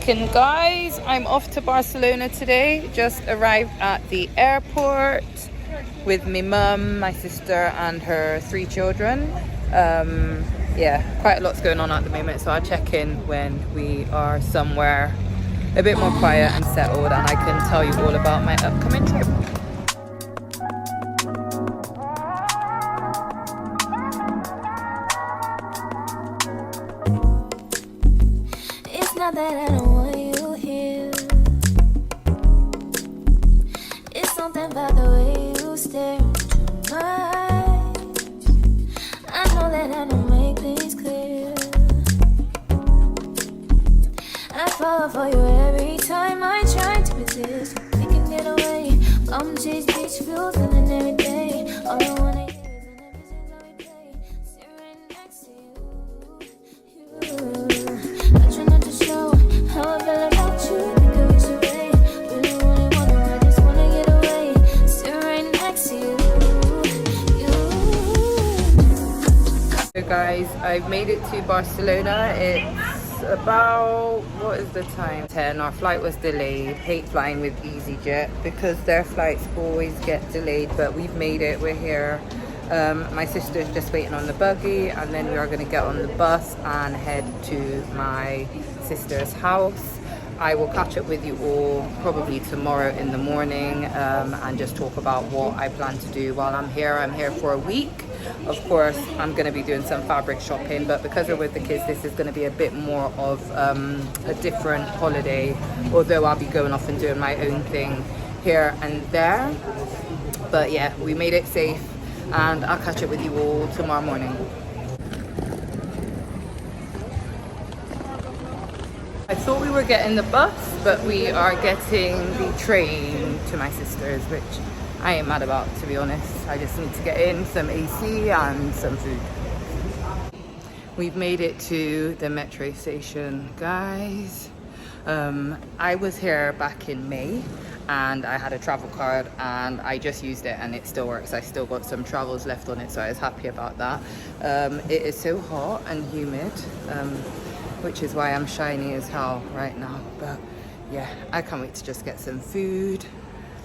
check-in, guys. I'm off to Barcelona today. Just arrived at the airport with my mum, my sister and her 3 children. Yeah, quite a lot's going on at the moment, so I'll check in when we are somewhere a bit more quiet and settled, and I can tell you all about my upcoming trip. It's not that I don't want you here. It's something about the way you stare into my eyes. I know that I don't make things clear. I fall for you every time I try to resist. We can get away. Come chase beach views and every day. All I wanna hear is an episode that we play. Sit right next to you. I try not to show how I feel about you. Think I wish away. Really wanna, I just wanna get away. Sit right next to you. So guys, I've made it to Barcelona. It's about, what is the time? 10. Our flight was delayed. Hate flying with EasyJet because their flights always get delayed, but we've made it. We're here. My sister's just waiting on the buggy, and then we are going to get on the bus and head to my sister's house. I will catch up with you all probably tomorrow in the morning, and just talk about what I plan to do while I'm here. I'm here for a week. Of course, I'm going to be doing some fabric shopping, but because we're with the kids, this is going to be a bit more of a different holiday, although I'll be going off and doing my own thing here and there. But yeah, we made it safe, and I'll catch up with you all tomorrow morning. I thought we were getting the bus, but we are getting the train to my sister's, which I ain't mad about, to be honest. I just need to get in some AC and some food. We've made it to the metro station, guys. I was here back in May and I had a travel card and I just used it and it still works. I still got some travels left on it, so I was happy about that. It is so hot and humid, which is why I'm shiny as hell right now. But yeah, I can't wait to just get some food.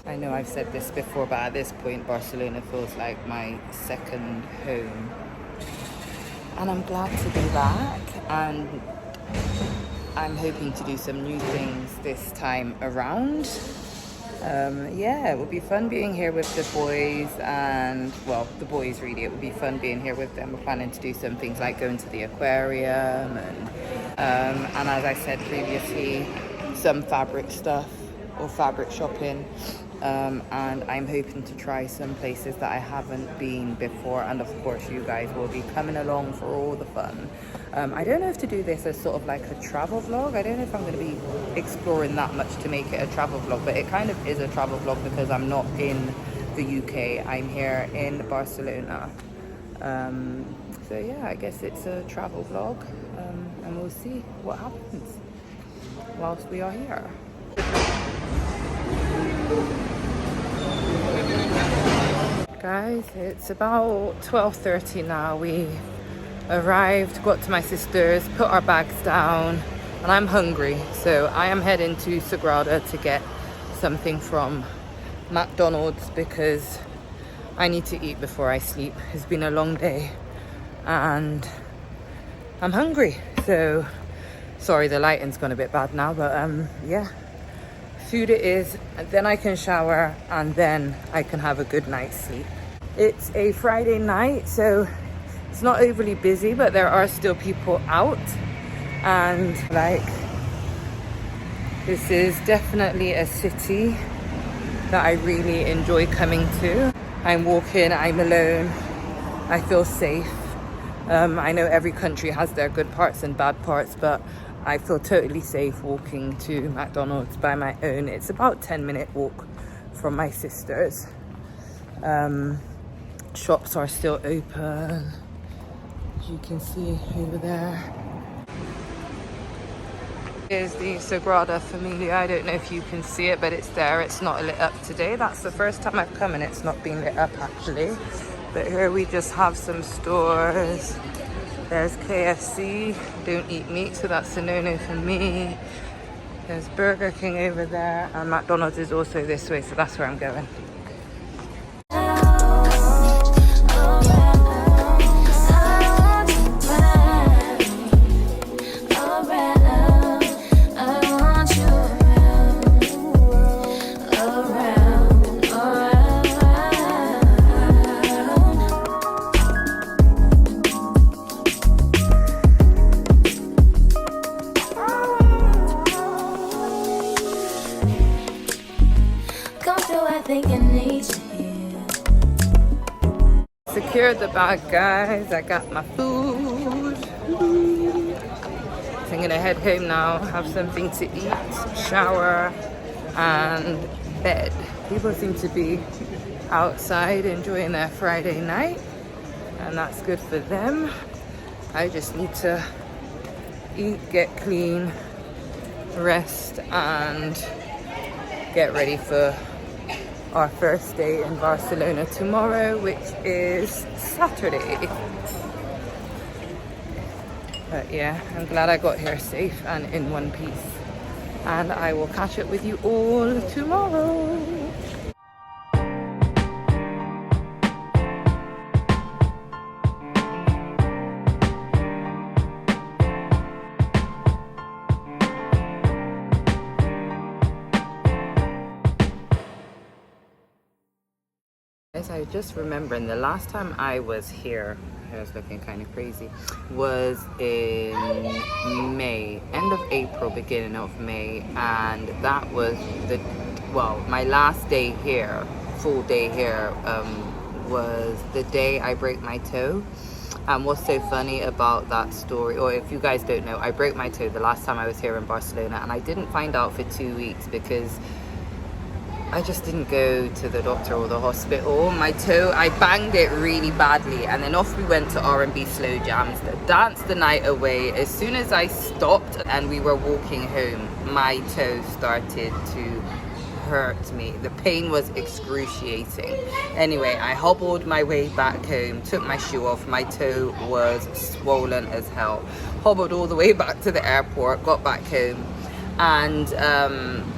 I know I've said this before, but at this point Barcelona feels like my second home, and I'm glad to be back, and I'm hoping to do some new things this time around. Yeah, it will be fun being here with the boys, and well, the boys really, it will be fun being here with them. We're planning to do some things like going to the aquarium and as I said previously, some fabric stuff or fabric shopping. And I'm hoping to try some places that I haven't been before, and of course you guys will be coming along for all the fun. I don't know if to do this as sort of like a travel vlog. I don't know if I'm going to be exploring that much to make it a travel vlog, but it kind of is a travel vlog because I'm not in the UK, I'm here in Barcelona. So yeah, I guess it's a travel vlog, and we'll see what happens whilst we are here. Guys, it's about 12:30 now. We arrived, got to my sister's, put our bags down, and I'm hungry, so I am heading to Sagrada to get something from McDonald's because I need to eat before I sleep. It's been a long day and I'm hungry, so sorry the lighting's gone a bit bad now, but yeah, food it is, and then I can shower and then I can have a good night's sleep. It's a Friday night, so it's not overly busy, but there are still people out, and like, this is definitely a city that I really enjoy coming to. I'm walking, I'm alone, I feel safe. I know every country has their good parts and bad parts, but I feel totally safe walking to McDonald's by my own. It's about 10-minute walk from my sister's. Shops are still open, as you can see over there. Here's the Sagrada Familia. I don't know if you can see it, but it's there. It's not lit up today. That's the first time I've come and it's not been lit up actually. But here we just have some stores. There's KFC. Don't eat meat, so that's a no-no for me. There's Burger King over there, and McDonald's is also this way, so that's where I'm going. Secured the bag, guys. I got my food. So I'm gonna head home now, have something to eat, shower, and bed. People seem to be outside enjoying their Friday night, and that's good for them. I just need to eat, get clean, rest, and get ready for our first day in Barcelona tomorrow, which is Saturday. But yeah, I'm glad I got here safe and in one piece. And I will catch up with you all tomorrow. I was just remembering the last time I was here, I was looking kind of crazy, was in May, end of April, beginning of May, and that was my last day here, full day here, was the day I broke my toe. And what's so funny about that story, or if you guys don't know, I broke my toe the last time I was here in Barcelona, and I didn't find out for 2 weeks because I just didn't go to the doctor or the hospital. My toe, I banged it really badly, and then off we went to R&B Slow Jams, danced the night away. As soon as I stopped and we were walking home, my toe started to hurt me. The pain was excruciating. Anyway, I hobbled my way back home, took my shoe off, my toe was swollen as hell. Hobbled all the way back to the airport, got back home, and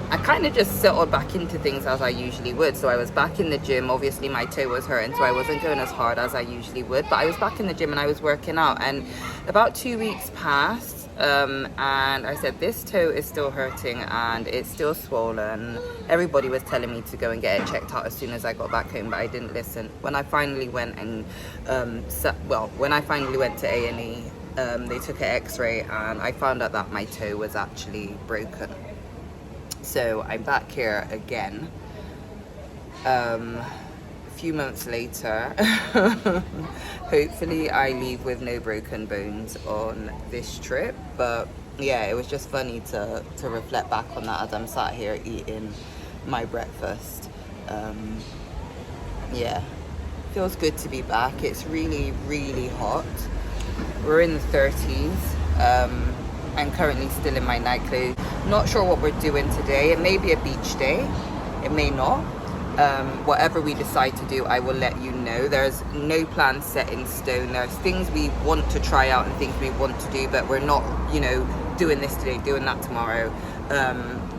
I kind of just settled back into things as I usually would. So I was back in the gym. Obviously my toe was hurting, so I wasn't going as hard as I usually would, but I was back in the gym and I was working out. And about 2 weeks passed, and I said, this toe is still hurting and it's still swollen. Everybody was telling me to go and get it checked out as soon as I got back home, but I didn't listen. When I finally went and when I finally went to A&E, they took an x-ray and I found out that my toe was actually broken. So I'm back here again, a few months later. Hopefully I leave with no broken bones on this trip. But yeah, it was just funny to reflect back on that as I'm sat here eating my breakfast. Yeah, feels good to be back. It's really, really hot. We're in the 30s. I'm currently still in my night clothes. Not sure what we're doing today. It may be a beach day, it may not. Whatever we decide to do, I will let you know. There's no plan set in stone. There's things we want to try out and things we want to do, but we're not, doing this today, doing that tomorrow.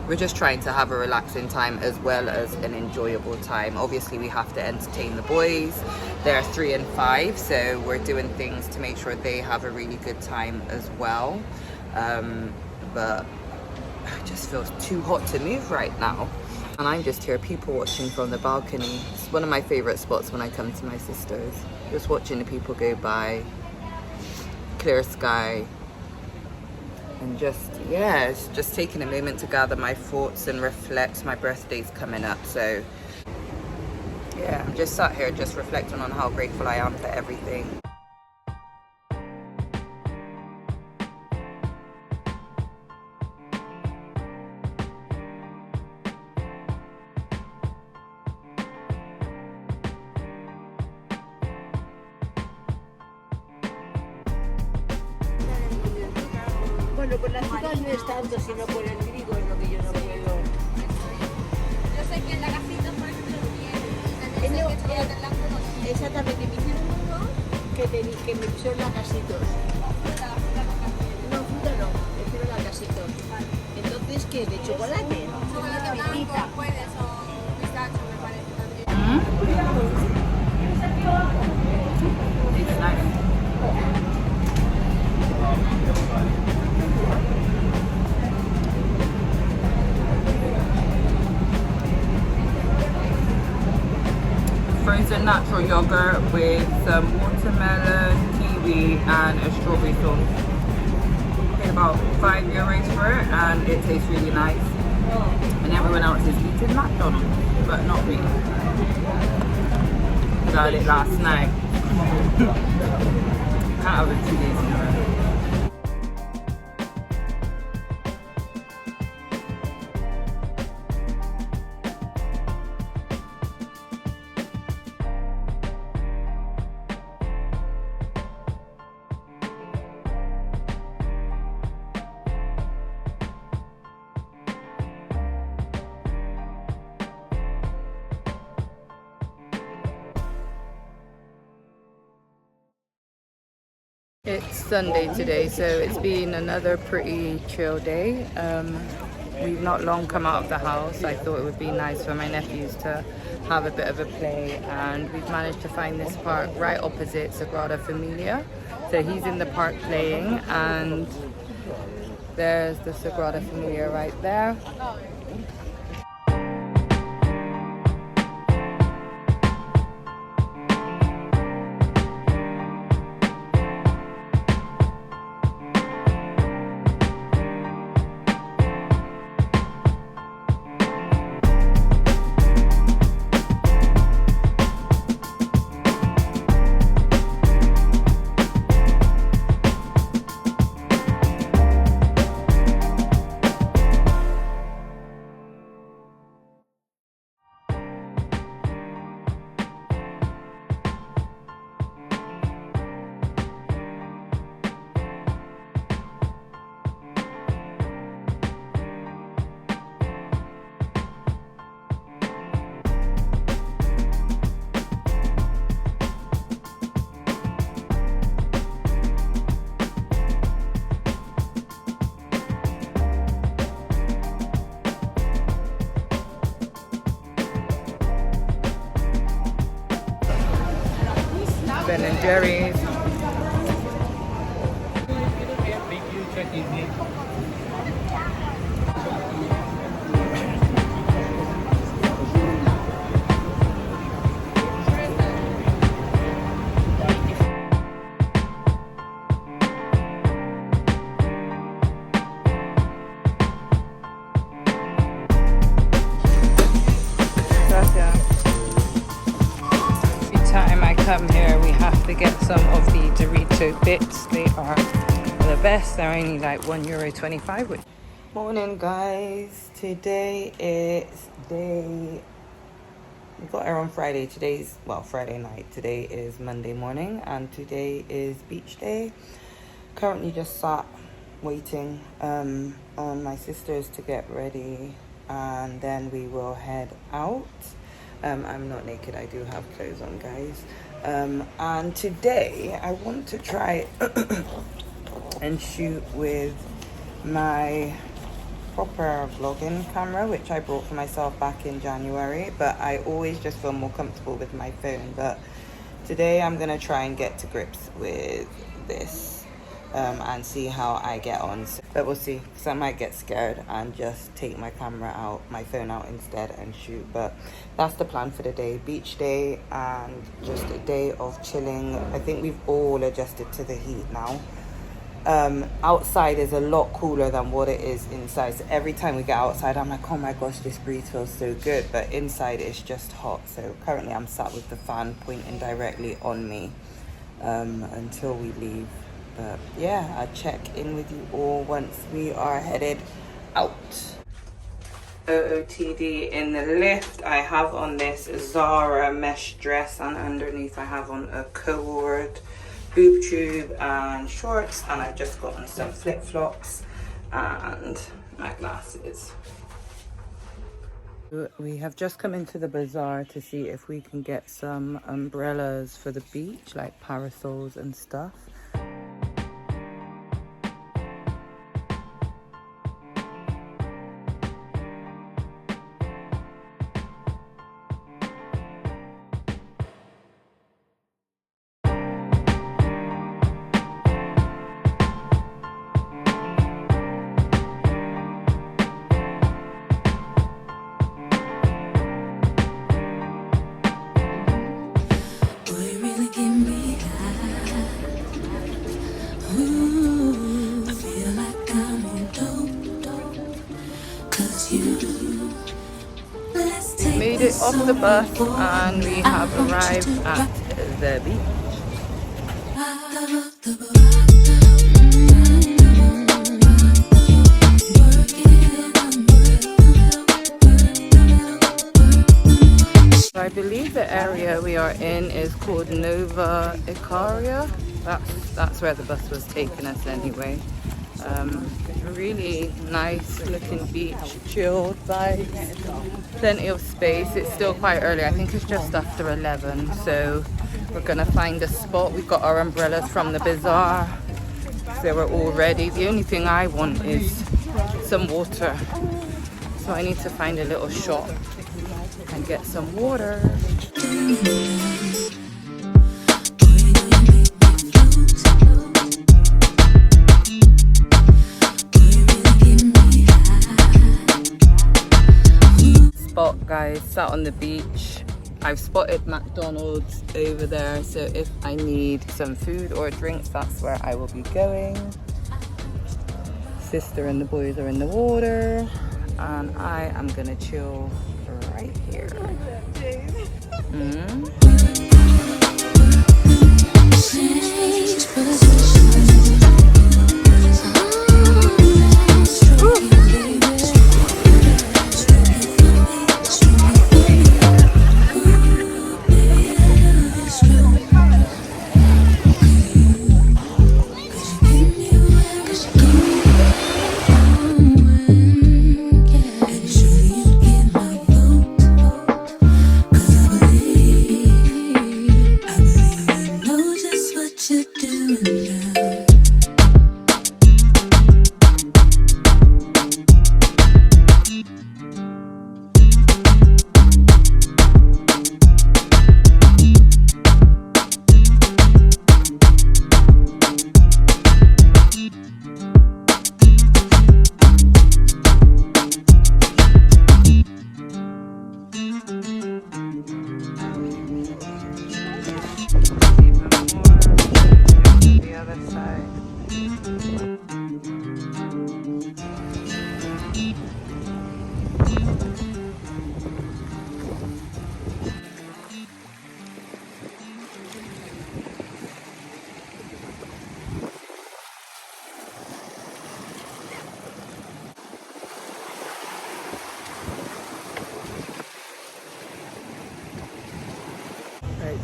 We're just trying to have a relaxing time as well as an enjoyable time. Obviously we have to entertain the boys. They're 3 and 5, so we're doing things to make sure they have a really good time as well. But it just feels too hot to move right now. And I'm just here people watching from the balcony. It's one of my favorite spots when I come to my sister's. Just watching the people go by, clear sky, and just taking a moment to gather my thoughts and reflect. My birthday's coming up, so yeah, I'm just sat here just reflecting on how grateful I am for everything. Bueno, con las chicas no es tanto, sino por el griego es lo que yo no puedo. Yo sé que en la casita, por ejemplo, tiene. Exactamente, me hicieron uno que me pusieron la casitos. No, fruta no, me hicieron la casitos. Entonces, que ¿Qué? ¿De chocolate? Chocolate blanco, puedes, o pistacho, me parece también. It's nice. Frozen natural yogurt with some watermelon, kiwi and a strawberry sauce. Paid about €5 for it and it tastes really nice. And everyone else is eating McDonald's, but not me. I had it last night. Can't have it 2 days in a row. It's Sunday today, so it's been another pretty chill day. We've not long come out of the house. I thought it would be nice for my nephews to have a bit of a play, and we've managed to find this park right opposite Sagrada Familia. So he's in the park playing, and there's the Sagrada Familia right there. Ben and Jerry's. Come here, we have to get some of the Dorito bits. They are the best. They're only like €1.25. Morning, guys. Today is we got here on Friday. Today's Friday night. Today is Monday morning, and today is beach day. Currently just sat waiting on my sisters to get ready, and then we will head out. I'm not naked, I do have clothes on, guys. And today I want to try and shoot with my proper vlogging camera, which I bought for myself back in January, but I always just feel more comfortable with my phone. But today I'm gonna try and get to grips with this and see how I get on. But we'll see, because I might get scared and just take my camera out, my phone out instead, and shoot. But that's the plan for the day. Beach day and just a day of chilling. I think we've all adjusted to the heat now. Outside is a lot cooler than what it is inside. So every time we get outside, I'm like, oh my gosh, this breeze feels so good. But inside it's just hot. So currently I'm sat with the fan pointing directly on me until we leave. But yeah, I'll check in with you all once we are headed out. OOTD in the lift. I have on this Zara mesh dress, and underneath I have on a co-ord boob tube and shorts, and I've just got on some flip-flops and my glasses. We have just come into the bazaar to see if we can get some umbrellas for the beach, like parasols and stuff. Made it off the bus and we have arrived at the beach. So I believe the area we are in is called Nova Icaria. That's where the bus was taking us anyway. Really nice looking beach, chilled vibes, plenty of space. It's still quite early, I think it's just after 11, so we're gonna find a spot. We've got our umbrellas from the bazaar, so we're all ready. The only thing I want is some water, so I need to find a little shop and get some water. Guys, sat on the beach. I've spotted McDonald's over there, so if I need some food or drinks, that's where I will be going. Sister and the boys are in the water, and I am gonna chill right here.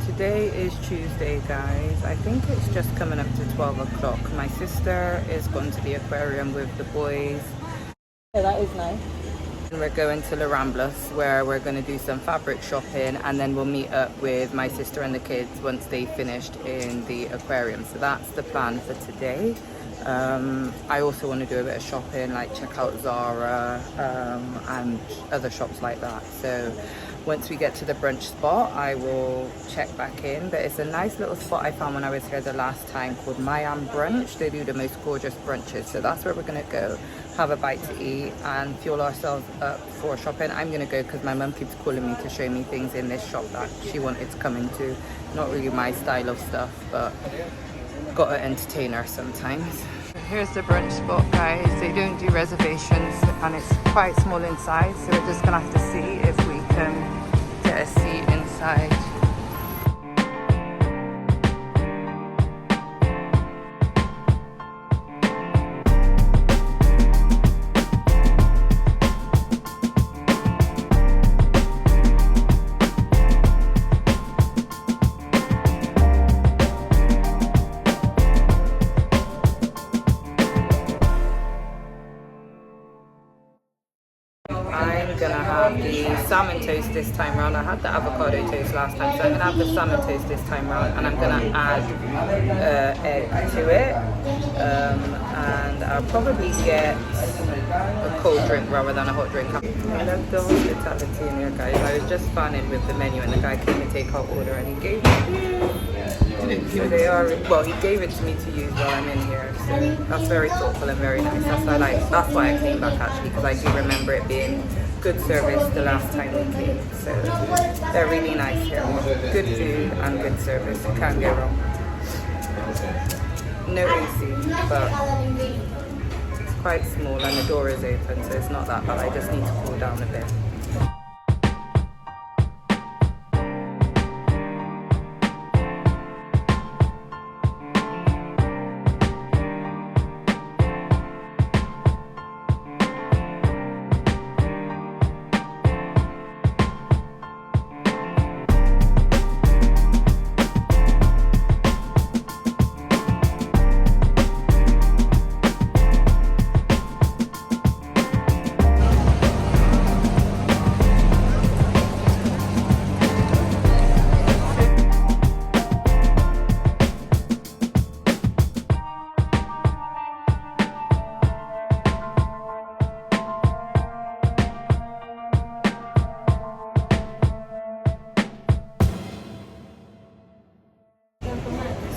Today is Tuesday, guys. I think it's just coming up to 12 o'clock. My sister is going to the aquarium with the boys. Yeah, that is nice. And we're going to the Rambla, where we're going to do some fabric shopping, and then we'll meet up with my sister and the kids once they finished in the aquarium. So that's the plan for today. I also want to do a bit of shopping, like check out Zara and other shops like that. So once we get to the brunch spot, I will check back in. But it's a nice little spot I found when I was here the last time called Miam Brunch. They do the most gorgeous brunches. So that's where we're going to go, have a bite to eat and fuel ourselves up for shopping. I'm going to go because my mum keeps calling me to show me things in this shop that she wanted to come into. Not really my style of stuff, but got to entertain her sometimes. Here's the brunch spot, guys. They don't do reservations and it's quite small inside, so we're just gonna have to see if we can get a seat inside. I'm gonna have the salmon toast this time round. I had the avocado toast last time, so I'm gonna have the salmon toast this time round, and I'm gonna add egg to it, and I'll probably get a cold drink rather than a hot drink. I love the hospitality in here, guys. I was just fanning with the menu, and the guy came to take our order, and he gave me so they are, well, he gave it to me to use while I'm in here, so that's very thoughtful and very nice. That's why I came back, actually, because I do remember it being good service the last time we came. So they're really nice here. Good food and good service. You can't go wrong. No AC, but it's quite small and the door is open, so it's not that bad. I just need to cool down a bit.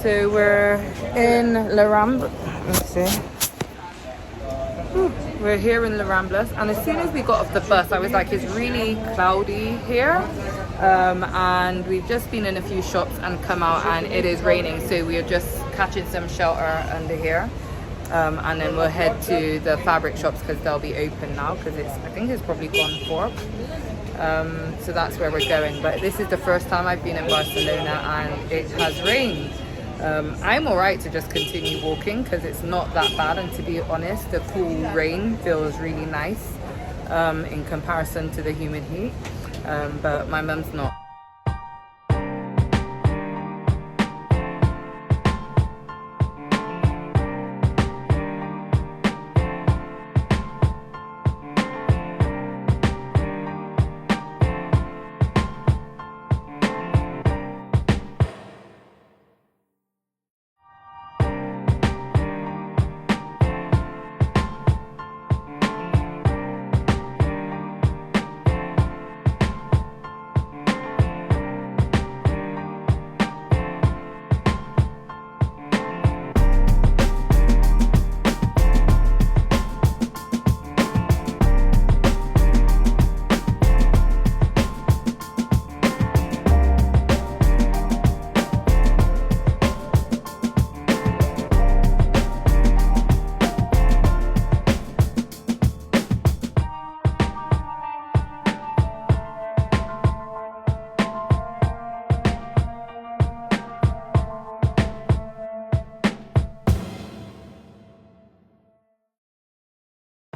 So we're in La Rambla. Let's see. We're here in La Rambla, and as soon as we got off the bus, I was like, it's really cloudy here. And we've just been in a few shops and come out, and it is raining. So we are just catching some shelter under here. And then we'll head to the fabric shops because they'll be open now because I think it's probably gone 4. So that's where we're going. But this is the first time I've been in Barcelona and it has rained. I'm alright to just continue walking because it's not that bad, and to be honest, the cool rain feels really nice in comparison to the humid heat, but my mum's not.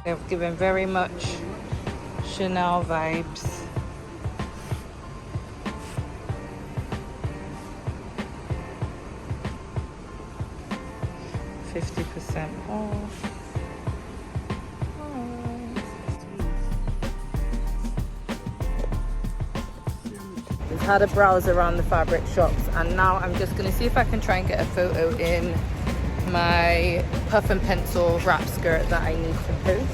They're giving very much Chanel vibes. %50 off. We've had a browse around the fabric shops, and now I'm just going to see if I can try and get a photo in my puff and pencil wrap skirt that I need to post.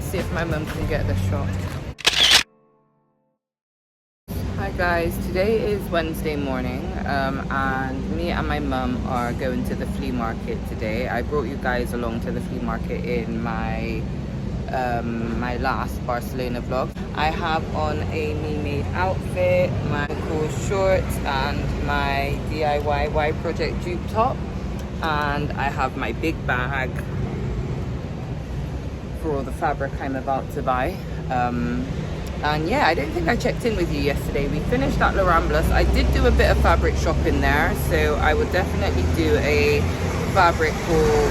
See if my mum can get the shot. Hi guys, today is Wednesday morning, and me and my mum are going to the flea market today. I brought you guys along to the flea market in my my last Barcelona vlog. I have on a me-made outfit, my cool shorts, and my DIY Y Project dupe top. And I have my big bag for all the fabric I'm about to buy. And yeah, I don't think I checked in with you yesterday. We finished at La Rambla. I did do a bit of fabric shopping there, so I would definitely do a fabric haul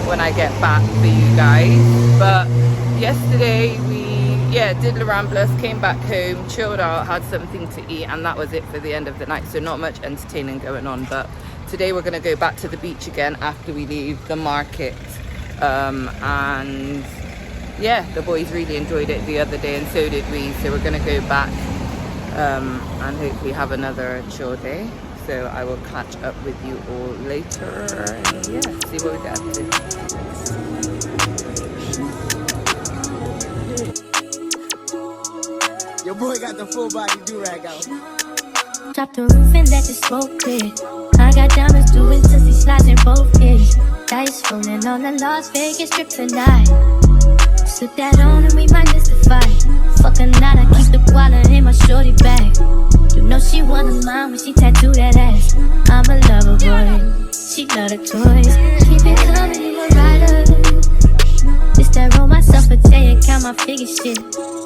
when I get back for you guys. But yesterday we did La Rambla, came back home, chilled out, had something to eat, and that was it for the end of the night. So not much entertaining going on, but today we're going to go back to the beach again after we leave the market. And yeah, the boys really enjoyed it the other day, and so did we. So we're going to go back and hopefully have another chill day. So I will catch up with you all later and yeah, see what we get up to. Your boy got the full body do-rag out. Drop the roof and let the smoke clear. I got diamonds doing sissy slides in both ears. Dice rolling on the Las Vegas strip tonight. Slip that on and we might miss the fight. Fuck a night, I keep the wallet in my shorty bag. You know she one of mine when she tattoo that ass. I'm a lover boy, she love the toys. Keep it coming, you a rider. my figure shit.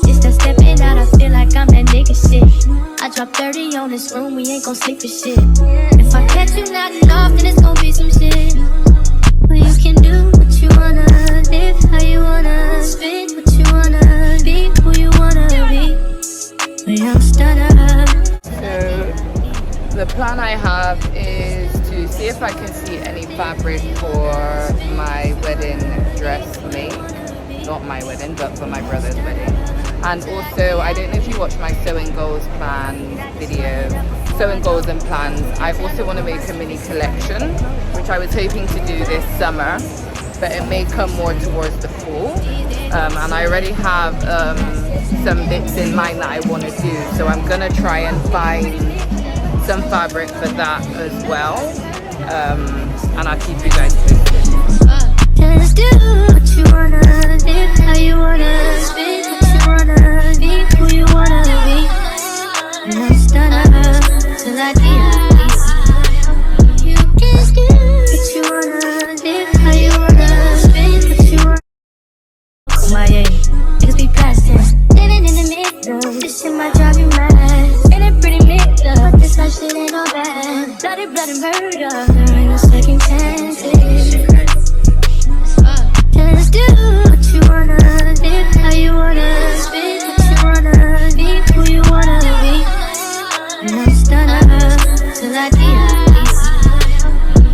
It's that stepping out, I feel like I'm that nigga shit. I drop 30 on this room, we ain't gon' sleep for shit. If I catch you not enough, then it's gon' be some shit. Well, you can do what you wanna, live how you wanna, spit what you wanna, be who you wanna be. When I'm stunned. So the plan I have is to see if I can see any fabric for my wedding dress make. Not my wedding, but for my brother's wedding. And also, I don't know if you watched my sewing goals plan video, sewing goals and plans. I also want to make a mini collection, which I was hoping to do this summer, but it may come more towards the fall. And I already have some bits in mind that I want to do, so I'm gonna try and find some fabric for that as well. And I'll keep you guys posted. Just do what you wanna, live how you wanna, spit what you wanna, be who you wanna be. And I'm stunned till I get. You can do what you wanna, live how you wanna, spit what you wanna. My niggas be plastic, living in the middle. This shit might drive you mad. Ain't it pretty middle? But this life shit ain't all bad. Bloody, bloody murder. There ain't no second chances. Just do what you wanna, live how you wanna, spit what you wanna, be who you wanna be. And I'm stunned till I get.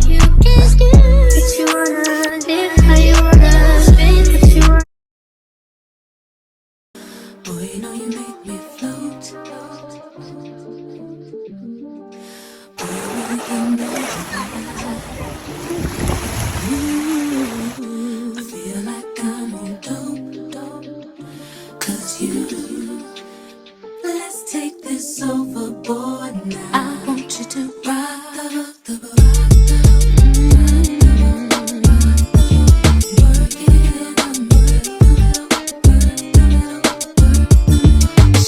You can do what you wanna, live how you wanna, spit what you wanna. Boy, you know you make me float. Boy, you really can make me I feel like I'm on dope, 'cause you. Let's take this overboard now. I want you to rock the boat.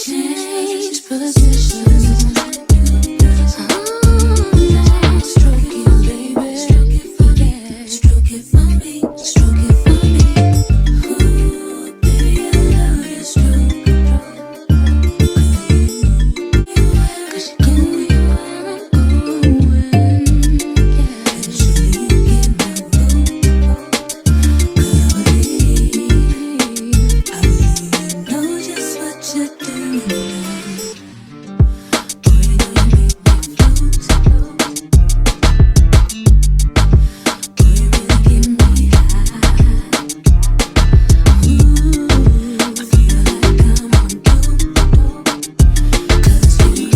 Change positions. Stroke it, baby. Stroke it for me. Stroke it for me. Stroke it for me. Ooh, baby, I love your stroke. 'Cause you give me what I'm going. And surely you get my vote. I really know just what you're doing now. Boy, you know you make me float. Boy, you really get me high. Ooh, I feel like I'm on dope, 'cause you.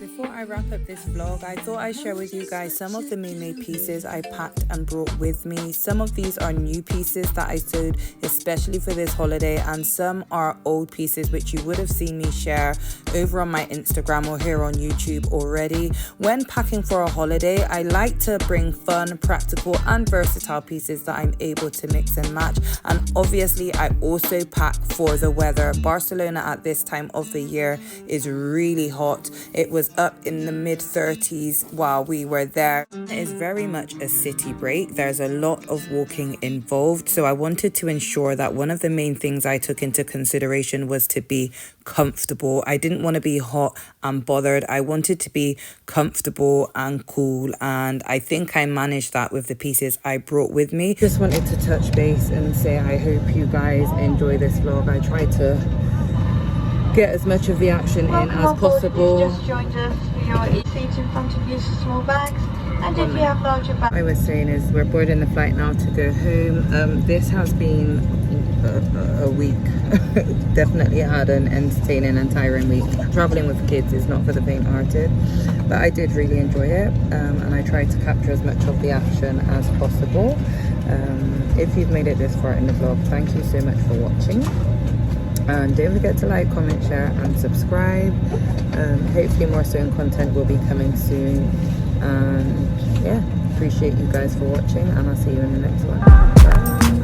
Before I wrap up this vlog, I thought I'd share with you guys some of the made pieces I packed and brought with me. Some of these are new pieces that I sewed especially for this holiday, and some are old pieces which you would have seen me share over on my Instagram or here on YouTube already. When packing for a holiday, I like to bring fun, practical and versatile pieces that I'm able to mix and match. And obviously I also pack for the weather. Barcelona at this time of the year is really hot. It was up in the mid-30s while we were there. It is very much a city break. There's a lot of walking involved, so I wanted to ensure that one of the main things I took into consideration was to be comfortable. I didn't want to be hot and bothered. I wanted to be comfortable and cool, and I think I managed that with the pieces I brought with me. Just wanted to touch base and say I hope you guys enjoy this vlog. I tried to get as much of the action in as possible. Just joined us. Your seats in front of you, small bags, and if you have larger bags. What I was saying is we're boarding the flight now to go home. This has been a week. Definitely had an entertaining and tiring week. Traveling with kids is not for the faint-hearted, but I did really enjoy it, and I tried to capture as much of the action as possible. If you've made it this far in the vlog, thank you so much for watching, and don't forget to like, comment, share and subscribe. Hopefully more sewing content will be coming soon, and yeah, appreciate you guys for watching, and I'll see you in the next one. Bye.